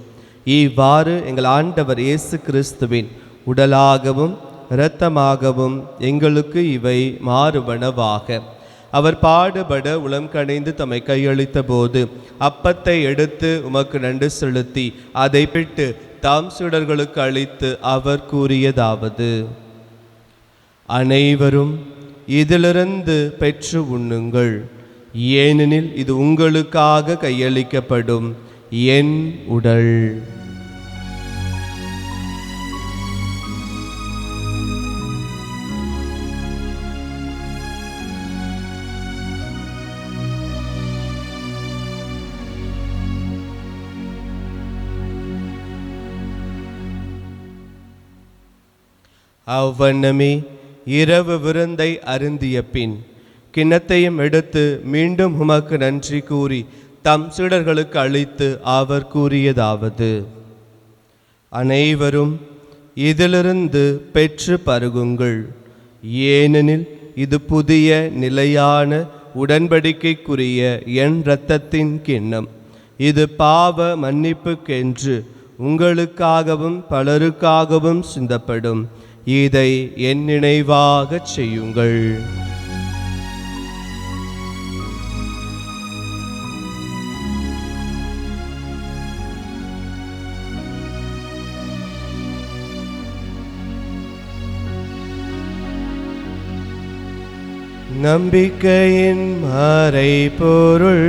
இவ்வாறு எங்கள் ஆண்டவர் இயேசு கிறிஸ்துவின் உடலாகவும் இரத்தமாகவும் எங்களுக்கு இவை மாறுபனவாக. அவர் பாடுபட உளம் கனிந்து தம்மை கையளித்த போது அப்பத்தை எடுத்து உமக்கு நன்றி செலுத்தி அதை பிட்டு தாம் சீடர்களுக்கு அளித்து அவர் கூறியதாவது: அனைவரும் இதிலிருந்து பெற்று உண்ணுங்கள், ஏனெனில் இது உங்களுக்காக கையளிக்கப்படும் என் உடல். அவ்வண்ணமே இரவு விருந்தை அருந்திய பின் கிண்ணத்தையும் எடுத்து மீண்டும் உமக்கு நன்றி கூறி தம் சீடர்களுக்கு அளித்து அவர் கூறியதாவது: அனைவரும் இதிலிருந்து பெற்று பருகுங்கள், ஏனெனில் இது புதிய நிலையான உடன்படிக்கைக்குரிய என் இரத்தத்தின் கிண்ணம். இது பாவ மன்னிப்புக்கென்று உங்களுக்காகவும் பலருக்காகவும் சிந்தப்படும். இதை என் நினைவாகச் செய்யுங்கள். நம்பிக்கையின் மறைபொருள்.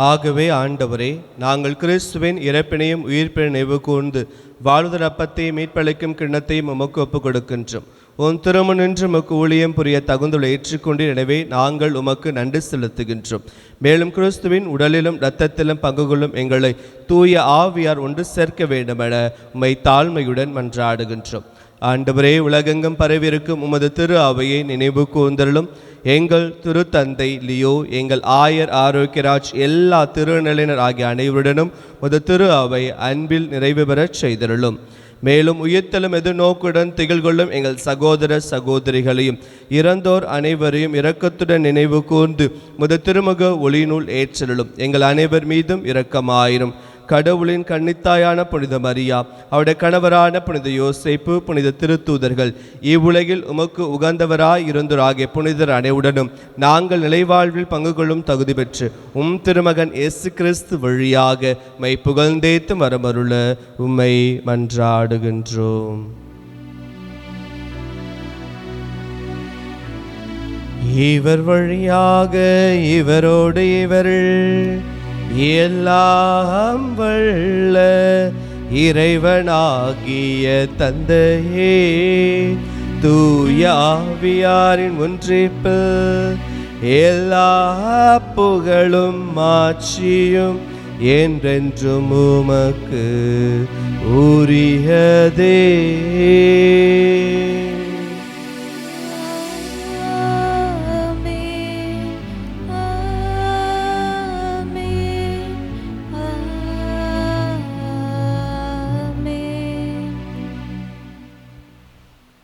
ஆகவே ஆண்டவரே, நாங்கள் கிறிஸ்துவின் இறப்பினையும் உயிர்ப்பினை நினைவு கூர்ந்து வாழ்வதன் அப்பத்தையும் மீட்பளிக்கும் கிண்ணத்தையும் உமக்கு ஒப்புக் கொடுக்கின்றோம். உன் திருமணம் நின்று உமக்கு ஊழியம் புரிய தகுந்துள்ள ஏற்றுக்கொண்டு, எனவே நாங்கள் உமக்கு நன்றி செலுத்துகின்றோம். மேலும் கிறிஸ்துவின் உடலிலும் இரத்தத்திலும் பங்கு கொள்ளும் எங்களை தூய ஆவியார் ஒன்று சேர்க்க வேண்டுமென உம்மை தாழ்மையுடன் மன்றாடுகின்றோம். ஆண்டவரே, உலகெங்கும் பரவியிருக்கும் உமது திரு அவையை நினைவு கூர்ந்தருளும். எங்கள் திருத்தந்தை லியோ, எங்கள் ஆயர் ஆரோக்கியராஜ், எல்லா திருநிலையினர் ஆகிய அனைவருடனும் உமது திரு அவை அன்பில் நிறைவு பெறச் செய்தருளும். மேலும் உயிர்த்தலும் எதிர்நோக்குடன் திகழ்கொள்ளும் எங்கள் சகோதர சகோதரிகளையும் இறந்தோர் அனைவரையும் இரக்கத்துடன் நினைவு கூர்ந்து உமது திருமுக ஒளியினுள் ஏற்றருளும். எங்கள் அனைவர் மீதும் இரக்கமாயிரும். கடவுளின் கன்னித்தாயான புனித மரியா, அவருடைய கணவரான புனித யோசேப்பு, புனித திருத்தூதர்கள், இவ்வுலகில் உமக்கு உகந்தவராய் இருந்தோராகிய புனிதர் அனைவுடனும் நாங்கள் நிலைவாழ்வில் பங்கு கொள்ளும் தகுதி பெற்று திருமகன் இயேசு கிறிஸ்து வழியாக உம்மை புகழ்ந்தேத்து வரமருள உம்மை மன்றாடுகின்றோம். இவர் வழியாக இவரோடு இவர்கள் எல்லாம் வல்ல இறைவனாகிய தந்தையே, தூய ஆவியாரின் ஒன்றிப்பில் எல்லா புகழும் மாட்சியும் என்றென்றும் உமக்கு உரியதே.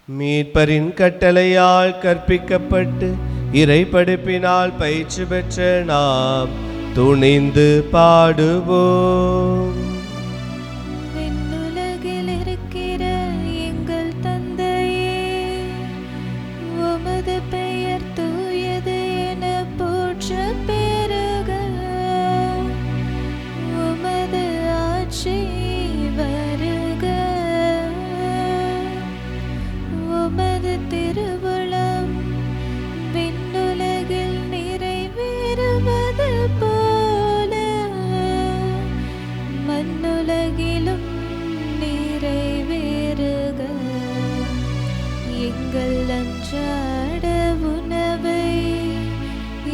மீட்பரின் கட்டளையால் கற்பிக்கப்பட்டு இறைபடிப்பினால் பயிற்சி பெற்ற நாம் துணிந்து பாடுவோம். விண்ணுலகில் இருக்கிற எங்கள் எங்கள் அன்றாட உணவை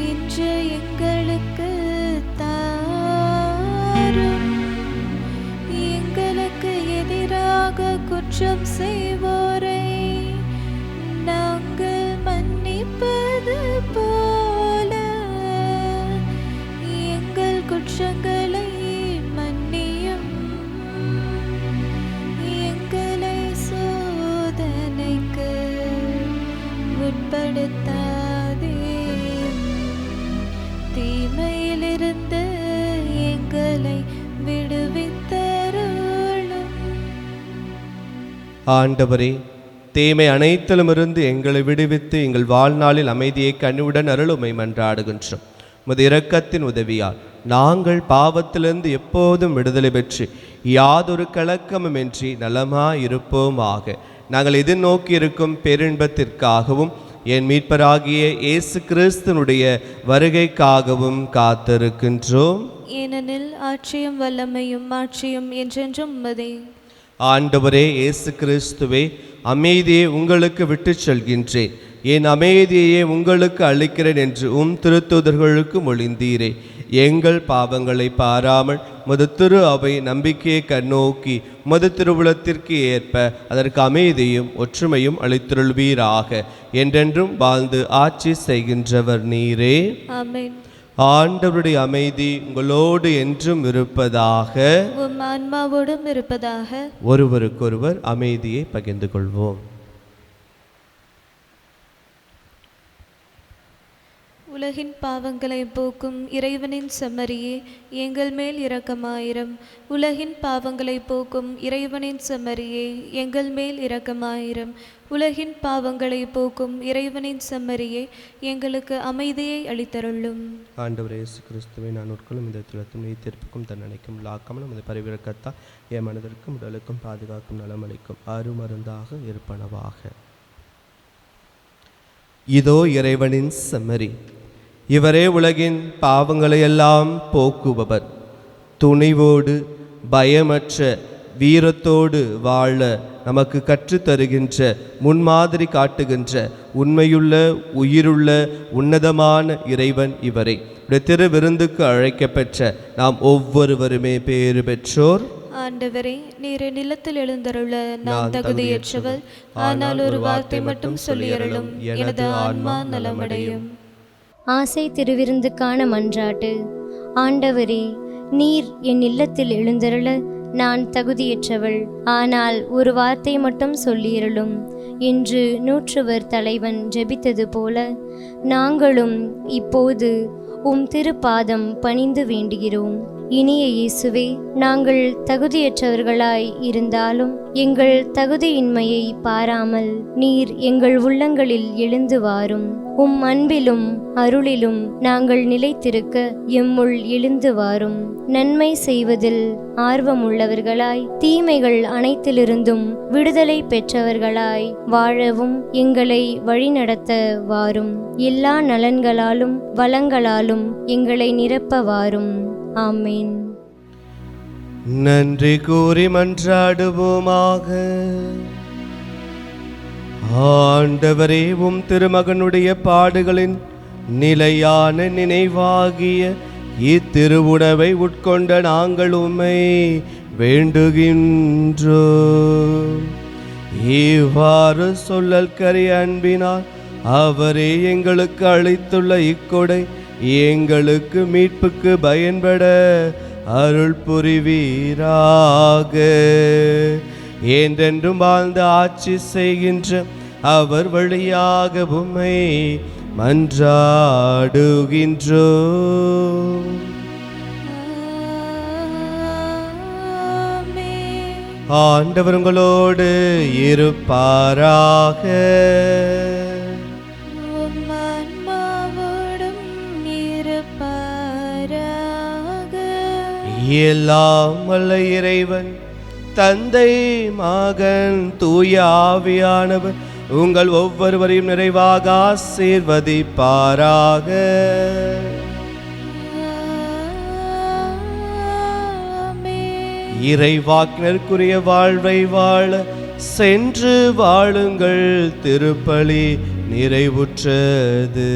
இன்று எங்களுக்கு தாரும். எங்களுக்கு எதிராக குற்றம் செய்வோரை நாங்கள் மன்னிப்பது போல எங்கள் குற்றங்களை மன்னியும். எங்களை சோதனைக்கு உட்படுத்தாதேயும், தீமையிலிருந்து எங்களை விடுவித்தருளும். ஆண்டவரே, தீமை அனைத்திலுமிருந்து எங்களை விடுவித்து எங்கள் வாழ்நாளில் அமைதியை கனிவுடன் அருளுமை மன்றாடுகின்றோம். உமது இரக்கத்தின் உதவியால் நாங்கள் பாவத்திலிருந்து எப்போதும் விடுதலை பெற்று யாதொரு கலக்கமுமின்றி நலமாயிருப்போமாக. நாங்கள் எதிர்நோக்கி இருக்கும் பேரின்பத்திற்காகவும் என் மீட்பராகிய இயேசு கிறிஸ்துனுடைய வருகைக்காகவும் காத்திருக்கின்றோம். ஏனெனில் ஆட்சியும் வல்லமையும் மாட்சியும் என்றென்றும் உமதே. ஆண்டவரே இயேசு கிறிஸ்துவே, அமைதியை உங்களுக்கு விட்டுச் செல்கின்றேன், என் அமைதியையே உங்களுக்கு அளிக்கிறேன் என்று திருத்தூதர்களுக்கு மொழிந்தீரே. எங்கள் பாவங்களை பாராமல் முது திரு அவை நம்பிக்கையை கண்ணோக்கி முது திருவுளத்திற்கு ஏற்ப அதற்கு அமைதியும் ஒற்றுமையும் அளித்திருள்வீராக. என்றென்றும் வாழ்ந்து ஆட்சி செய்கின்றவர் நீரே. ஆமென். ஆண்டவருடைய அமைதி உங்களோடு என்றும் இருப்பதாக, உம் ஆன்மாவோடும் இருப்பதாக. ஒருவருக்கொருவர் அமைதியை பகிர்ந்து கொள்வோம். உலகின் பாவங்களை போக்கும் இறைவனின் செம்மறியே, எங்கள் மேல் இரக்கமாயிரம். உலகின் பாவங்களை போக்கும் இறைவனின் செம்மறியே, எங்கள் மேல் இரக்கமாயிரம். உலகின் பாவங்களை போக்கும் இறைவனின் செம்மறியே, எங்களுக்கு அமைதியை அளித்தருளும். ஆண்டவர் இயேசு கிறிஸ்துவை நான் உட்கொள்ளும் இந்த துளத்தும் நீ தீர்ப்புக்கும் தன்னணைக்கும் லாக்காமல் நமது பரிவிறக்கத்தா என் மனதிற்கும் உடலுக்கும் பாதுகாக்கும் நலமளிக்கும் அருமருந்தாக இருப்பனவாக. இதோ இறைவனின் செம்மறி, இவரே உலகின் பாவங்களையெல்லாம் போக்குபவர். துணிவோடு பயமற்ற வீரத்தோடு வாழ நமக்கு கற்றுத்தருகின்ற, முன்மாதிரி காட்டுகின்ற உண்மையுள்ள உயிருள்ள உன்னதமான இறைவன் இவரே. திரு விருந்துக்கு அழைக்கப்பெற்ற நாம் ஒவ்வொருவருமே பேறு பெற்றோர். ஆண்டவரே, நீர் நிலத்தில் எழுந்தருள நான் தகுதியற்றவள், ஆனால் ஒரு வார்த்தை மட்டும் சொல்லியருளும், எனது ஆன்மா நலமடையும். ஆசை திருவிருந்துக்கான மன்றாட்டு. ஆண்டவரே, நீர் என் இல்லத்தில் எழுந்தருள நான் தகுதியற்றவள், ஆனால் ஒரு வார்த்தை மட்டும் சொல்லியருளும் என்று நூற்றுவர் தலைவன் ஜெபித்தது போல நாங்களும் இப்போது உம் திருப்பாதம் பணிந்து வேண்டுகிறோம். இனிய இயேசுவே, நாங்கள் தகுதியற்றவர்களாய் இருந்தாலும் எங்கள் தகுதியின்மையை பாராமல் நீர் எங்கள் உள்ளங்களில் எழுந்து வாரும். உம் அன்பிலும் அருளிலும் நாங்கள் நிலைத்திருக்க எம்முள் எழுந்து வாரும். நன்மை செய்வதில் ஆர்வமுள்ளவர்களாய் தீமைகள் அனைத்திலிருந்தும் விடுதலை பெற்றவர்களாய் வாழவும் எங்களை வழிநடத்த வாரும். எல்லா நலன்களாலும் வளங்களாலும் எங்களை நிரப்ப வாரும். ஆமேன். நன்றி கூறி மன்றாடுவோமாக. ஆண்டவரே, உம் திருமகனுடைய பாடுகளின் நிலையான நினைவாகிய இத்திருவுணவை உட்கொண்ட நாங்கள் உம்மை வேண்டுகின்றோம். இவ்வாறு சொல்லல் கரிய அன்பினால் அவரே எங்களுக்கு அளித்துள்ள இக்கொடை எங்களுக்கு மீட்புக்கு பயன்பட அருள் புரிவீராக. என்றென்றும் வாழ்ந்து ஆட்சி செய்கின்ற அவர் வழியாக உம்மை மன்றாடுகின்றோம். ஆண்டவர் உங்களோடு இருப்பாராக. எல்லாம் வல்ல இறைவன் தந்தை மகன் தூய ஆவியானவர் உங்கள் ஒவ்வொருவரையும் நிறைவாக ஆசீர்வதிப்பாராக. இறைவாக்கினருக்குரிய வாழ்வை வாழ சென்று வாழுங்கள், திருப்பலி நிறைவுற்றது.